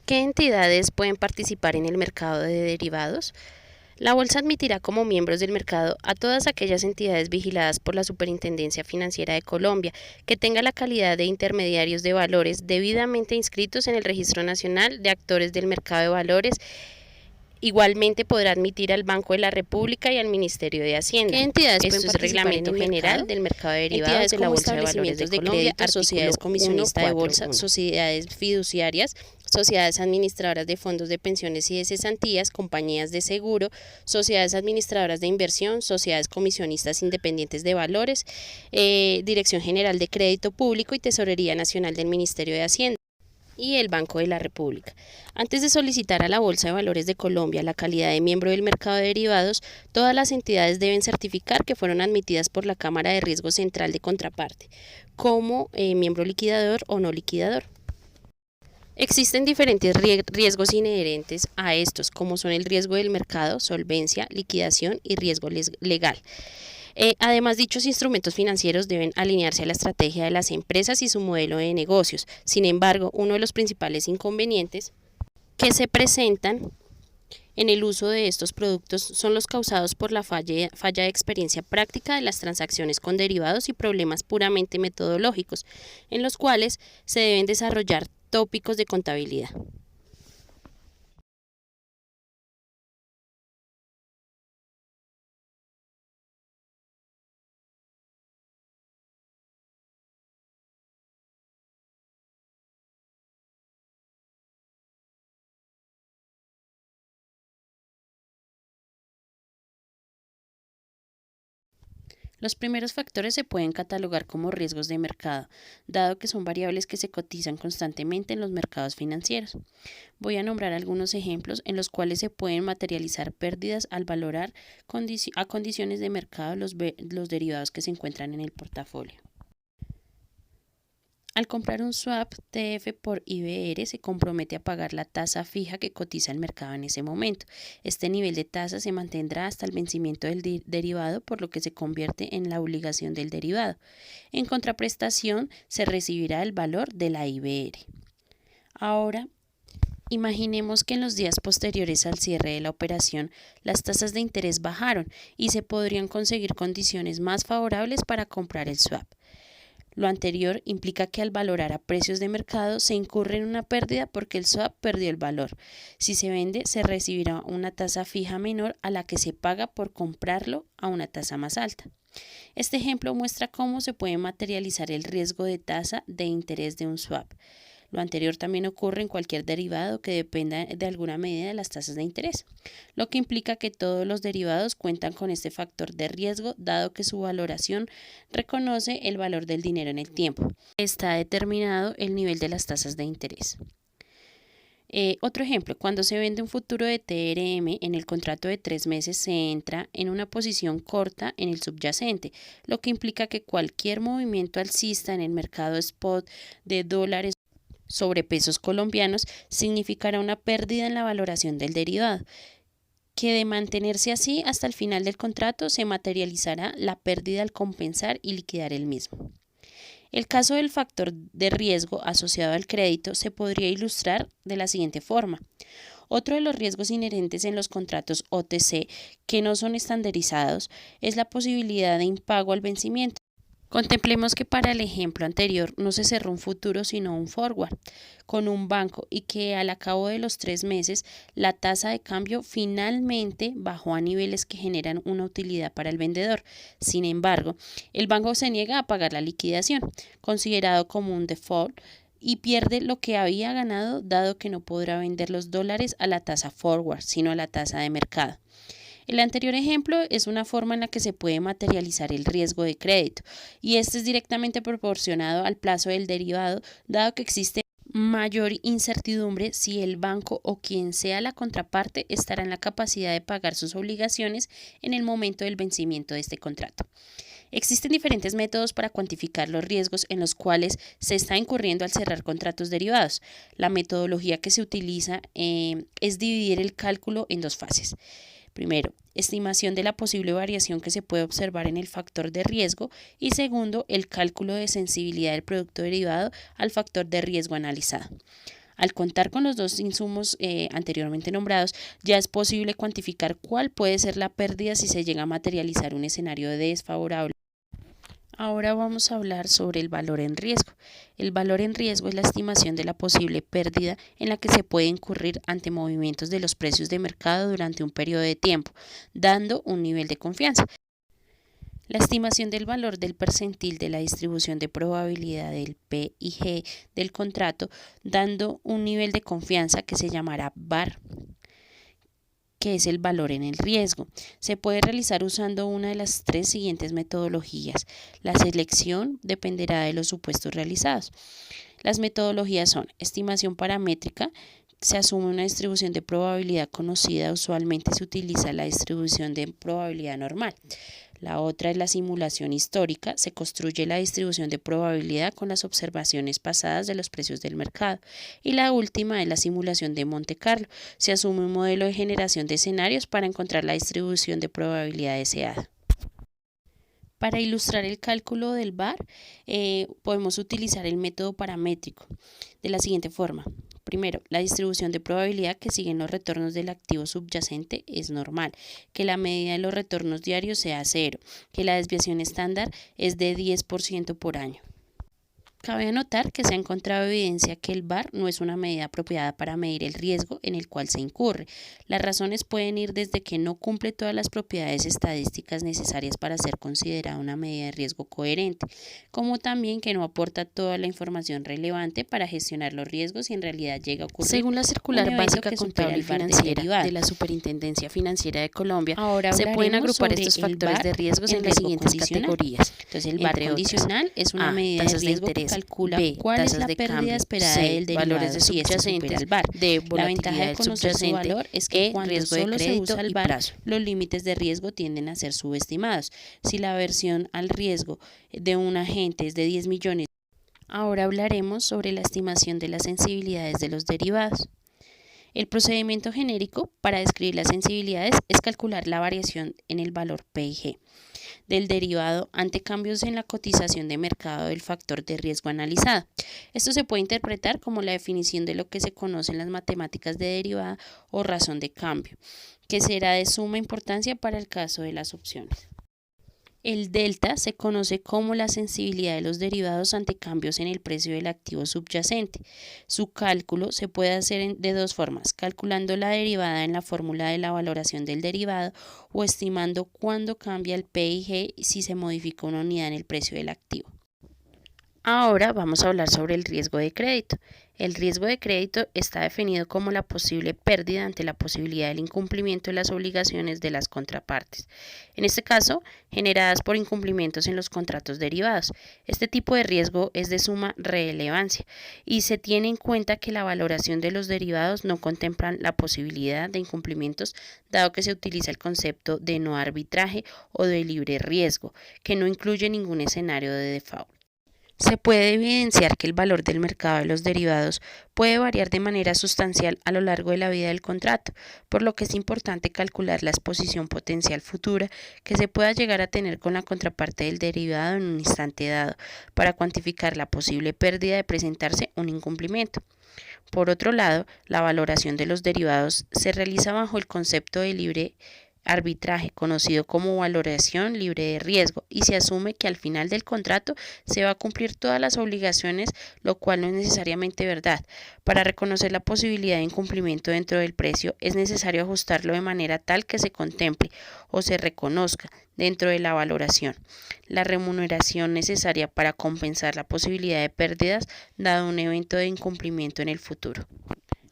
¿Qué entidades pueden participar en el mercado de derivados? La Bolsa admitirá como miembros del mercado a todas aquellas entidades vigiladas por la Superintendencia Financiera de Colombia que tengan la calidad de intermediarios de valores debidamente inscritos en el Registro Nacional de Actores del Mercado de Valores. Igualmente podrá admitir al Banco de la República y al Ministerio de Hacienda. ¿Qué entidades pueden participar? Reglamento General del Mercado de Derivados de la Bolsa de Valores de Colombia, sociedades comisionistas de bolsa, sociedades fiduciarias, sociedades administradoras de fondos de pensiones y de cesantías, compañías de seguro, sociedades administradoras de inversión, sociedades comisionistas independientes de valores, Dirección General de Crédito Público y Tesorería Nacional del Ministerio de Hacienda y el Banco de la República. Antes de solicitar a la Bolsa de Valores de Colombia la calidad de miembro del mercado de derivados, todas las entidades deben certificar que fueron admitidas por la Cámara de Riesgo Central de Contraparte, como miembro liquidador o no liquidador. Existen diferentes riesgos inherentes a estos, como son el riesgo del mercado, solvencia, liquidación y riesgo legal. Además, dichos instrumentos financieros deben alinearse a la estrategia de las empresas y su modelo de negocios. Sin embargo, uno de los principales inconvenientes que se presentan en el uso de estos productos son los causados por la falla de experiencia práctica de las transacciones con derivados y problemas puramente metodológicos, en los cuales se deben desarrollar tópicos de contabilidad. Los primeros factores se pueden catalogar como riesgos de mercado, dado que son variables que se cotizan constantemente en los mercados financieros. Voy a nombrar algunos ejemplos en los cuales se pueden materializar pérdidas al valorar a condiciones de mercado los derivados que se encuentran en el portafolio. Al comprar un swap TF por IBR se compromete a pagar la tasa fija que cotiza el mercado en ese momento. Este nivel de tasa se mantendrá hasta el vencimiento del derivado, por lo que se convierte en la obligación del derivado. En contraprestación se recibirá el valor de la IBR. Ahora, imaginemos que en los días posteriores al cierre de la operación las tasas de interés bajaron y se podrían conseguir condiciones más favorables para comprar el swap. Lo anterior implica que al valorar a precios de mercado se incurre en una pérdida porque el swap perdió el valor. Si se vende, se recibirá una tasa fija menor a la que se paga por comprarlo a una tasa más alta. Este ejemplo muestra cómo se puede materializar el riesgo de tasa de interés de un swap. Lo anterior también ocurre en cualquier derivado que dependa de alguna medida de las tasas de interés, lo que implica que todos los derivados cuentan con este factor de riesgo, dado que su valoración reconoce el valor del dinero en el tiempo. Está determinado el nivel de las tasas de interés. Otro ejemplo, cuando se vende un futuro de TRM en el contrato de 3 meses se entra en una posición corta en el subyacente, lo que implica que cualquier movimiento alcista en el mercado spot de dólares sobre pesos colombianos significará una pérdida en la valoración del derivado, que de mantenerse así hasta el final del contrato se materializará la pérdida al compensar y liquidar el mismo. El caso del factor de riesgo asociado al crédito se podría ilustrar de la siguiente forma. Otro de los riesgos inherentes en los contratos OTC que no son estandarizados es la posibilidad de impago al vencimiento. Contemplemos que para el ejemplo anterior no se cerró un futuro sino un forward con un banco y que al cabo de los 3 meses la tasa de cambio finalmente bajó a niveles que generan una utilidad para el vendedor. Sin embargo, el banco se niega a pagar la liquidación, considerado como un default, y pierde lo que había ganado dado que no podrá vender los dólares a la tasa forward, sino a la tasa de mercado. El anterior ejemplo es una forma en la que se puede materializar el riesgo de crédito y este es directamente proporcionado al plazo del derivado, dado que existe mayor incertidumbre si el banco o quien sea la contraparte estará en la capacidad de pagar sus obligaciones en el momento del vencimiento de este contrato. Existen diferentes métodos para cuantificar los riesgos en los cuales se está incurriendo al cerrar contratos derivados. La metodología que se utiliza es dividir el cálculo en 2 fases. Primero, estimación de la posible variación que se puede observar en el factor de riesgo y segundo, el cálculo de sensibilidad del producto derivado al factor de riesgo analizado. Al contar con los dos insumos anteriormente nombrados, ya es posible cuantificar cuál puede ser la pérdida si se llega a materializar un escenario desfavorable. Ahora vamos a hablar sobre el valor en riesgo. El valor en riesgo es la estimación de la posible pérdida en la que se puede incurrir ante movimientos de los precios de mercado durante un periodo de tiempo, dando un nivel de confianza. La estimación del valor del percentil de la distribución de probabilidad del P y G del contrato, dando un nivel de confianza que se llamará VAR, que es el valor en el riesgo. Se puede realizar usando una de las tres siguientes metodologías. La selección dependerá de los supuestos realizados. Las metodologías son estimación paramétrica. Se asume una distribución de probabilidad conocida, usualmente se utiliza la distribución de probabilidad normal. La otra es la simulación histórica, se construye la distribución de probabilidad con las observaciones pasadas de los precios del mercado. Y la última es la simulación de Monte Carlo, se asume un modelo de generación de escenarios para encontrar la distribución de probabilidad deseada. Para ilustrar el cálculo del VAR, podemos utilizar el método paramétrico de la siguiente forma. Primero, la distribución de probabilidad que siguen los retornos del activo subyacente es normal, que la medida de los retornos diarios sea 0, que la desviación estándar es de 10% por año. Cabe anotar que se ha encontrado evidencia que el VAR no es una medida apropiada para medir el riesgo en el cual se incurre. Las razones pueden ir desde que no cumple todas las propiedades estadísticas necesarias para ser considerada una medida de riesgo coherente, como también que no aporta toda la información relevante para gestionar los riesgos y en realidad llega a ocurrir. Según la circular básica contable y financiera de la Superintendencia Financiera de Colombia, se pueden agrupar estos factores de riesgos en las siguientes categorías. Entonces, el VAR condicional es una medida de riesgo que calcula cuál es la pérdida esperada del derivado valores de subyacente al VAR. La ventaja de conocer su valor es que cuando solo se usa el VAR, los límites de riesgo tienden a ser subestimados. Si la aversión al riesgo de un agente es de 10 millones, ahora hablaremos sobre la estimación de las sensibilidades de los derivados. El procedimiento genérico para describir las sensibilidades es calcular la variación en el valor P y G del derivado ante cambios en la cotización de mercado del factor de riesgo analizado. Esto se puede interpretar como la definición de lo que se conoce en las matemáticas de derivada o razón de cambio, que será de suma importancia para el caso de las opciones. El delta se conoce como la sensibilidad de los derivados ante cambios en el precio del activo subyacente. Su cálculo se puede hacer de dos formas, calculando la derivada en la fórmula de la valoración del derivado o estimando cuándo cambia el P y G si se modifica una unidad en el precio del activo. Ahora vamos a hablar sobre el riesgo de crédito. El riesgo de crédito está definido como la posible pérdida ante la posibilidad del incumplimiento de las obligaciones de las contrapartes, en este caso, generadas por incumplimientos en los contratos derivados. Este tipo de riesgo es de suma relevancia y se tiene en cuenta que la valoración de los derivados no contempla la posibilidad de incumplimientos, dado que se utiliza el concepto de no arbitraje o de libre riesgo, que no incluye ningún escenario de default. Se puede evidenciar que el valor del mercado de los derivados puede variar de manera sustancial a lo largo de la vida del contrato, por lo que es importante calcular la exposición potencial futura que se pueda llegar a tener con la contraparte del derivado en un instante dado, para cuantificar la posible pérdida de presentarse un incumplimiento. Por otro lado, la valoración de los derivados se realiza bajo el concepto de libre arbitraje, conocido como valoración libre de riesgo, y se asume que al final del contrato se va a cumplir todas las obligaciones, lo cual no es necesariamente verdad. Para reconocer la posibilidad de incumplimiento dentro del precio, es necesario ajustarlo de manera tal que se contemple o se reconozca dentro de la valoración la remuneración necesaria para compensar la posibilidad de pérdidas dado un evento de incumplimiento en el futuro.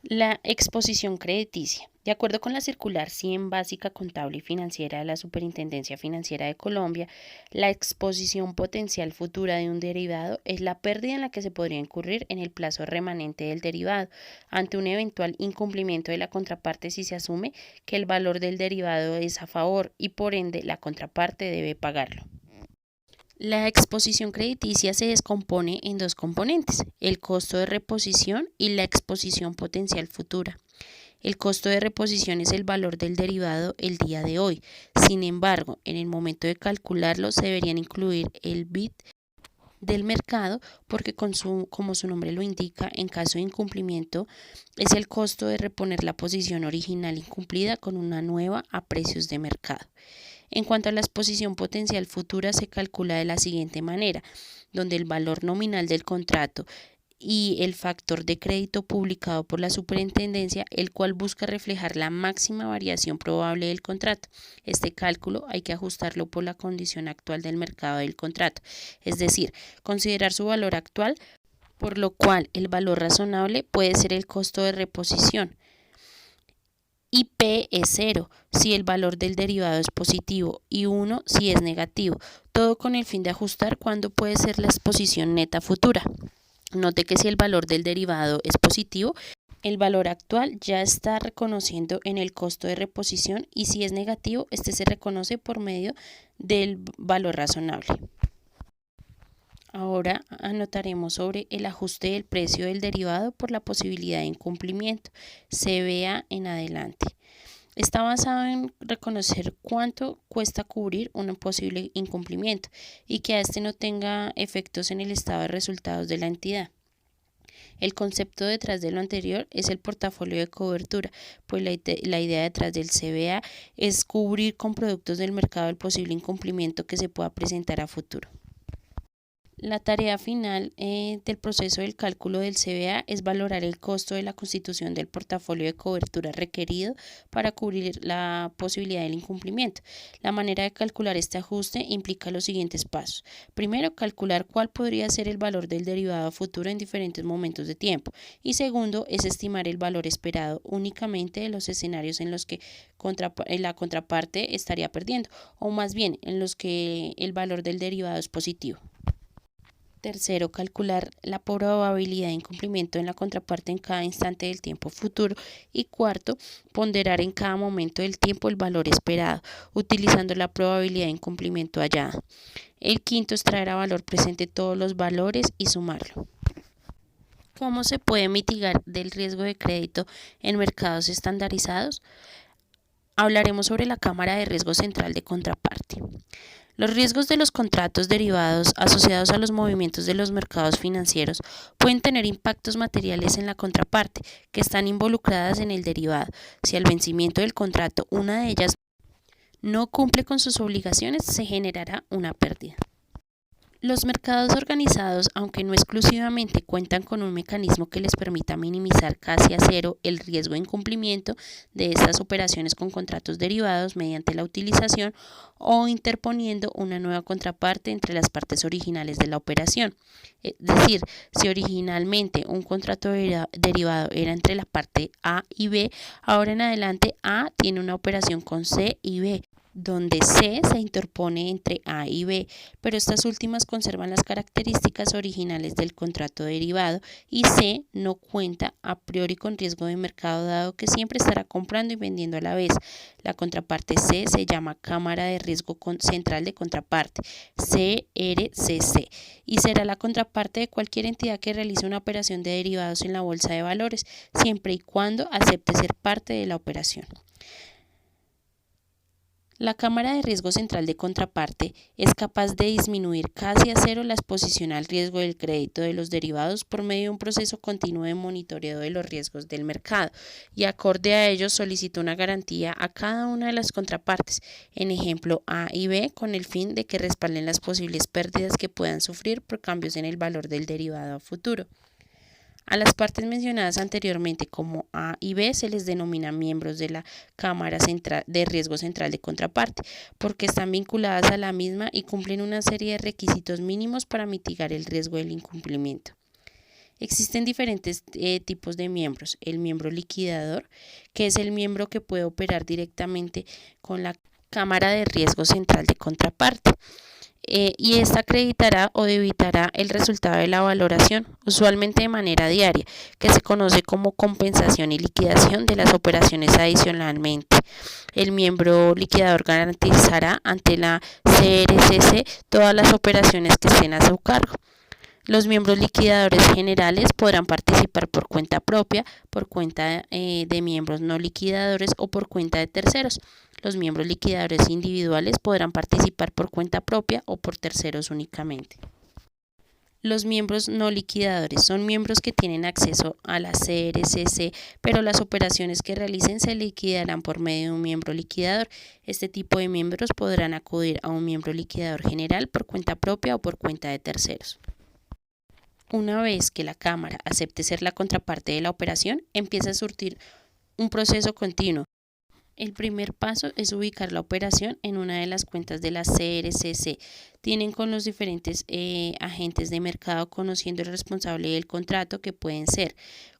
La exposición crediticia. De acuerdo con la circular 100 básica contable y financiera de la Superintendencia Financiera de Colombia, la exposición potencial futura de un derivado es la pérdida en la que se podría incurrir en el plazo remanente del derivado ante un eventual incumplimiento de la contraparte si se asume que el valor del derivado es a favor y por ende la contraparte debe pagarlo. La exposición crediticia se descompone en dos componentes, el costo de reposición y la exposición potencial futura. El costo de reposición es el valor del derivado el día de hoy. Sin embargo, en el momento de calcularlo se deberían incluir el bit del mercado, porque como su nombre lo indica, en caso de incumplimiento es el costo de reponer la posición original incumplida con una nueva a precios de mercado. En cuanto a la exposición potencial futura, se calcula de la siguiente manera, donde el valor nominal del contrato y el factor de crédito publicado por la superintendencia, el cual busca reflejar la máxima variación probable del contrato. Este cálculo hay que ajustarlo por la condición actual del mercado del contrato, es decir, considerar su valor actual, por lo cual el valor razonable puede ser el costo de reposición. Y P es 0 si el valor del derivado es positivo y 1 si es negativo, todo con el fin de ajustar cuándo puede ser la exposición neta futura. Note que si el valor del derivado es positivo, el valor actual ya está reconociendo en el costo de reposición, y si es negativo, este se reconoce por medio del valor razonable. Ahora anotaremos sobre el ajuste del precio del derivado por la posibilidad de incumplimiento. Se vea en adelante. Está basado en reconocer cuánto cuesta cubrir un posible incumplimiento y que a este no tenga efectos en el estado de resultados de la entidad. El concepto detrás de lo anterior es el portafolio de cobertura, pues la idea detrás del CBA es cubrir con productos del mercado el posible incumplimiento que se pueda presentar a futuro. La tarea final del proceso del cálculo del CBA es valorar el costo de la constitución del portafolio de cobertura requerido para cubrir la posibilidad del incumplimiento. La manera de calcular este ajuste implica los siguientes pasos. Primero, calcular cuál podría ser el valor del derivado futuro en diferentes momentos de tiempo. Y segundo, es estimar el valor esperado únicamente de los escenarios en los que la contraparte estaría perdiendo, o más bien en los que el valor del derivado es positivo. Tercero, calcular la probabilidad de incumplimiento en la contraparte en cada instante del tiempo futuro. Y cuarto, ponderar en cada momento del tiempo el valor esperado, utilizando la probabilidad de incumplimiento hallada. El quinto es traer a valor presente todos los valores y sumarlo. ¿Cómo se puede mitigar del riesgo de crédito en mercados estandarizados? Hablaremos sobre la cámara de riesgo central de contraparte. Los riesgos de los contratos derivados asociados a los movimientos de los mercados financieros pueden tener impactos materiales en la contraparte, que están involucradas en el derivado. Si al vencimiento del contrato una de ellas no cumple con sus obligaciones, se generará una pérdida. Los mercados organizados, aunque no exclusivamente, cuentan con un mecanismo que les permita minimizar casi a cero el riesgo de incumplimiento de estas operaciones con contratos derivados mediante la utilización o interponiendo una nueva contraparte entre las partes originales de la operación. Es decir, si originalmente un contrato derivado era entre la parte A y B, ahora en adelante A tiene una operación con C y B, donde C se interpone entre A y B, pero estas últimas conservan las características originales del contrato derivado, y C no cuenta a priori con riesgo de mercado, dado que siempre estará comprando y vendiendo a la vez. La contraparte C se llama cámara de riesgo central de contraparte, CRCC, y será la contraparte de cualquier entidad que realice una operación de derivados en la bolsa de valores, siempre y cuando acepte ser parte de la operación. La cámara de riesgo central de contraparte es capaz de disminuir casi a cero la exposición al riesgo del crédito de los derivados por medio de un proceso continuo de monitoreo de los riesgos del mercado, y acorde a ello solicita una garantía a cada una de las contrapartes, en ejemplo A y B, con el fin de que respalden las posibles pérdidas que puedan sufrir por cambios en el valor del derivado a futuro. A las partes mencionadas anteriormente como A y B se les denomina miembros de la cámara de riesgo central de contraparte, porque están vinculadas a la misma y cumplen una serie de requisitos mínimos para mitigar el riesgo del incumplimiento. Existen diferentes tipos de miembros. El miembro liquidador, que es el miembro que puede operar directamente con la cámara de riesgo central de contraparte. Y esta acreditará o debitará el resultado de la valoración, usualmente de manera diaria, que se conoce como compensación y liquidación de las operaciones adicionalmente. El miembro liquidador garantizará ante la CRCC todas las operaciones que estén a su cargo. Los miembros liquidadores generales podrán participar por cuenta propia, por cuenta de miembros no liquidadores o por cuenta de terceros. Los miembros liquidadores individuales podrán participar por cuenta propia o por terceros únicamente. Los miembros no liquidadores son miembros que tienen acceso a la CRCC, pero las operaciones que realicen se liquidarán por medio de un miembro liquidador. Este tipo de miembros podrán acudir a un miembro liquidador general por cuenta propia o por cuenta de terceros. Una vez que la Cámara acepte ser la contraparte de la operación, empieza a surtir un proceso continuo. El primer paso es ubicar la operación en una de las cuentas de la CRCC. Tienen con los diferentes agentes de mercado conociendo el responsable del contrato, que pueden ser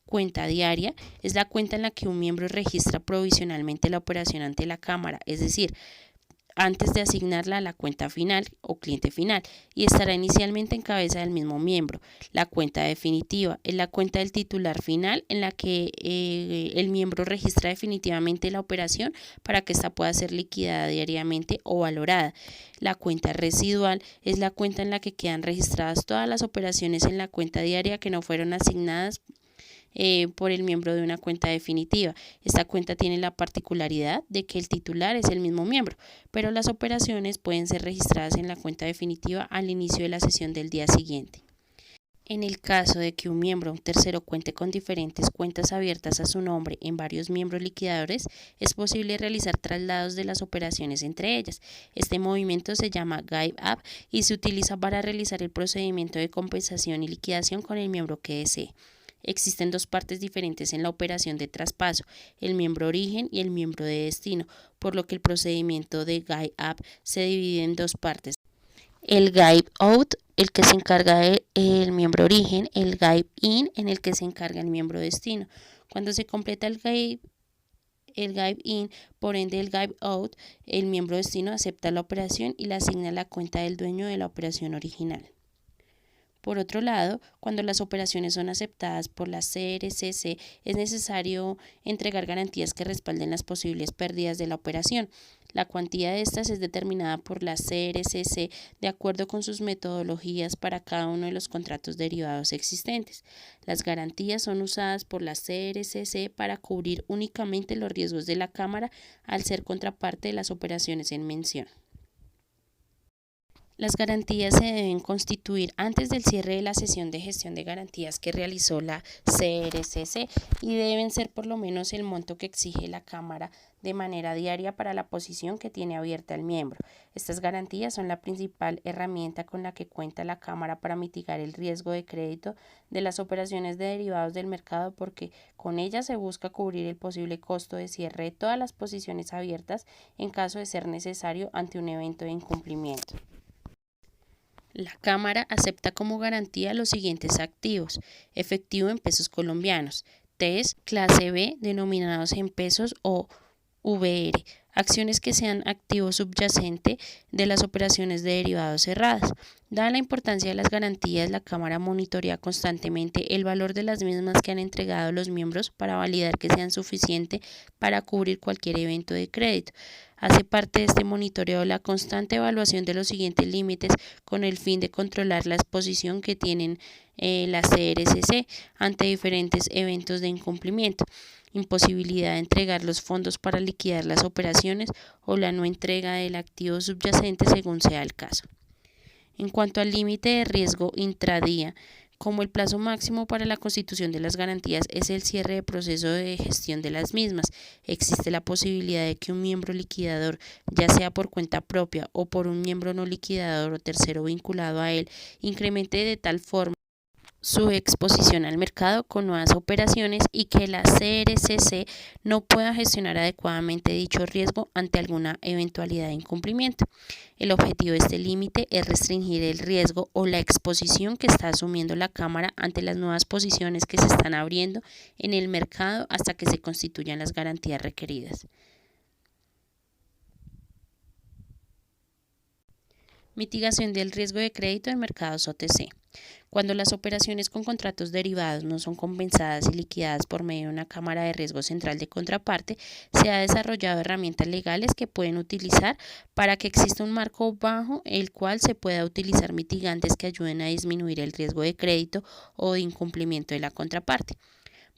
cuenta diaria, es la cuenta en la que un miembro registra provisionalmente la operación ante la Cámara, es decir, antes de asignarla a la cuenta final o cliente final, y estará inicialmente en cabeza del mismo miembro. La cuenta definitiva es la cuenta del titular final en la que el miembro registra definitivamente la operación para que ésta pueda ser liquidada diariamente o valorada. La cuenta residual es la cuenta en la que quedan registradas todas las operaciones en la cuenta diaria que no fueron asignadas por el miembro de una cuenta definitiva. Esta cuenta tiene la particularidad de que el titular es el mismo miembro, pero las operaciones pueden ser registradas en la cuenta definitiva al inicio de la sesión del día siguiente. En el caso de que un miembro o un tercero cuente con diferentes cuentas abiertas a su nombre en varios miembros liquidadores, es posible realizar traslados de las operaciones entre ellas. Este movimiento se llama give up y se utiliza para realizar el procedimiento de compensación y liquidación con el miembro que desee. Existen dos partes diferentes en la operación de traspaso, el miembro origen y el miembro de destino, por lo que el procedimiento de give up se divide en dos partes. El give out, el que se encarga del miembro origen, el give in, en el que se encarga el miembro destino. Cuando se completa el give in, por ende el give out, el miembro destino acepta la operación y la asigna a la cuenta del dueño de la operación original. Por otro lado, cuando las operaciones son aceptadas por la CRCC, es necesario entregar garantías que respalden las posibles pérdidas de la operación. La cuantía de estas es determinada por la CRCC de acuerdo con sus metodologías para cada uno de los contratos derivados existentes. Las garantías son usadas por la CRCC para cubrir únicamente los riesgos de la Cámara al ser contraparte de las operaciones en mención. Las garantías se deben constituir antes del cierre de la sesión de gestión de garantías que realizó la CRCC y deben ser por lo menos el monto que exige la Cámara de manera diaria para la posición que tiene abierta el miembro. Estas garantías son la principal herramienta con la que cuenta la Cámara para mitigar el riesgo de crédito de las operaciones de derivados del mercado, porque con ellas se busca cubrir el posible costo de cierre de todas las posiciones abiertas en caso de ser necesario ante un evento de incumplimiento. La Cámara acepta como garantía los siguientes activos: efectivo en pesos colombianos, TES, clase B, denominados en pesos o VR, acciones que sean activo subyacente de las operaciones de derivados cerradas. Dada la importancia de las garantías, la Cámara monitorea constantemente el valor de las mismas que han entregado los miembros para validar que sean suficientes para cubrir cualquier evento de crédito. Hace parte de este monitoreo la constante evaluación de los siguientes límites con el fin de controlar la exposición que tienen la CRCC ante diferentes eventos de incumplimiento: imposibilidad de entregar los fondos para liquidar las operaciones o la no entrega del activo subyacente según sea el caso. En cuanto al límite de riesgo intradía, como el plazo máximo para la constitución de las garantías es el cierre de proceso de gestión de las mismas, existe la posibilidad de que un miembro liquidador, ya sea por cuenta propia o por un miembro no liquidador o tercero vinculado a él, incremente de tal forma su exposición al mercado con nuevas operaciones y que la CRCC no pueda gestionar adecuadamente dicho riesgo ante alguna eventualidad de incumplimiento. El objetivo de este límite es restringir el riesgo o la exposición que está asumiendo la Cámara ante las nuevas posiciones que se están abriendo en el mercado hasta que se constituyan las garantías requeridas. Mitigación del riesgo de crédito en mercados OTC. Cuando las operaciones con contratos derivados no son compensadas y liquidadas por medio de una cámara de riesgo central de contraparte, se ha desarrollado herramientas legales que pueden utilizar para que exista un marco bajo el cual se pueda utilizar mitigantes que ayuden a disminuir el riesgo de crédito o de incumplimiento de la contraparte.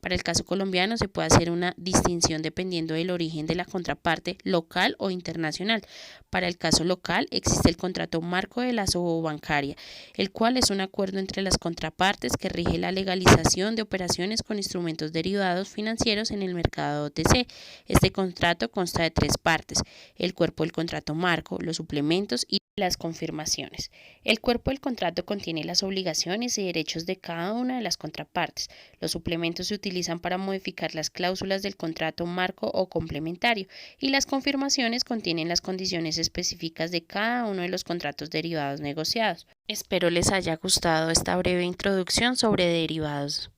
Para el caso colombiano se puede hacer una distinción dependiendo del origen de la contraparte local o internacional. Para el caso local existe el contrato marco de la bancaria, el cual es un acuerdo entre las contrapartes que rige la legalización de operaciones con instrumentos derivados financieros en el mercado OTC. Este contrato consta de tres partes: el cuerpo del contrato marco, los suplementos y las confirmaciones. El cuerpo del contrato contiene las obligaciones y derechos de cada una de las contrapartes. Los suplementos se utilizan para modificar las cláusulas del contrato marco o complementario, y las confirmaciones contienen las condiciones específicas de cada uno de los contratos derivados negociados. Espero les haya gustado esta breve introducción sobre derivados.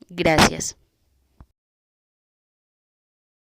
Gracias.